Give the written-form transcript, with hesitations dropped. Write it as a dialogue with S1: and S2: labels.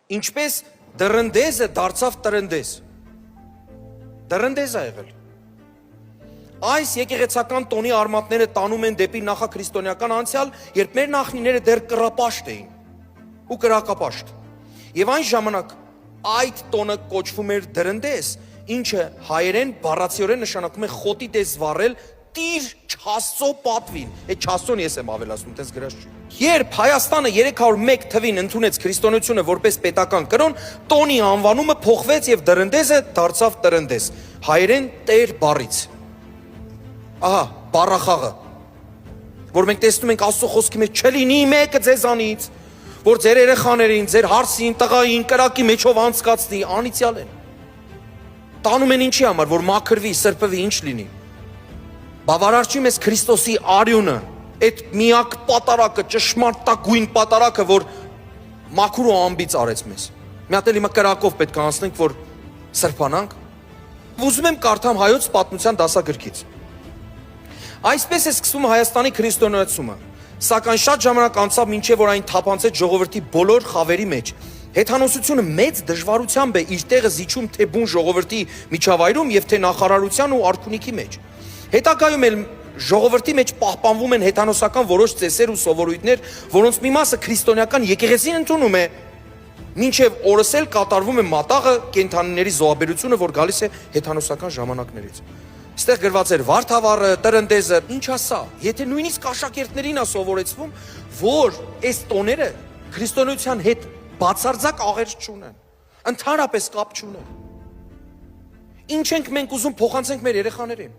S1: Ինչպես դրնդեզը դարձավ տրնդեզ։ Դրնդեզ է եղել։ Այս եկեղեցական տոնի արմատները տանում են դեպի նախաքրիստոնեական անցյալ, երբ մեր նախնիները դեռ կռապաշտ էին ու կրակապաշտ։ Եվ այն ժամանակ այդ տոնը կոչվում էր դրնդեզ, ինչը հայերեն բառացիորեն նշանակում է խոտի տես վառել, տիր Չաստծո պատվին։ Այդ Չաստոն ես եմ ավելացնում, տես գրած չի։ Երբ Հայաստանը 301 թվին ընդունեց քրիստոնեությունը որպես պետական կրոն, տոնի անվանումը փոխվեց եւ դրնդեզը դարձավ տրնդեզ։ Հայերեն տեր բառից։ Ահա, բառախաղը, որ մենք տեսնում ենք Աստծո խոսքի մեջ չլինի մեկը ձեզանից, որ ձեր երեխաներին, ձեր հարսին, տղային, կրակի մեջով անցկացնի, անիցիալ են։ Տանում են ինչի համար, որ մաքրվի, սրբվի, ինչ լինի։ Բավարար չի մեզ Քրիստոսի արյունը, այդ միակ պատարակը, ճշմարտագույն պատարակը, որ մաքուր ու անբիծ արեց մեզ։ Մի հատ էլ հիմա կրակով պետք է անցնենք, որ սրբանանք։ Ուզում եմ կարդամ Հայոց պատմության դասագրքից։ Այսպես է սկսվում Հայաստանի քրիստոնեությունը, սակայն շատ ժամանակ անցավ մինչև որ այն թափանցեց ժողովրդի բոլոր խավերի մեջ։ Հեթանոսությունը մեծ դժվարությամբ է իր տեղը զիջում թե բուն ժողովրդի միջավայրում եւ թե նախարարության ու արքունիքի մեջ։ Հետագայում էլ ժողովրդի մեջ պահպանվում են հեթանոսական որոշ ծեսեր ու սովորույթներ, որոնց մի մասը քրիստոնեական եկեղեցին ընդունում է, մինչև օրս էլ կատարվում է մատաղը, կենդանիների զոհաբերությունը, որ գալիս է հեթանոսական ժամանակներից։ Ստեղ գրված էր վարդավառը, տրնդեզը, ինչ ասա, եթե նույնիսկ աշակերտներին է սովորեցվում, որ այս տոները քրիստոնեության հետ բացարձակ աղերս չունեն, ընդհանրապես կապ չունեն։ Ինչ ենք մենք ուզում փոխանցենք մեր երեխաներին։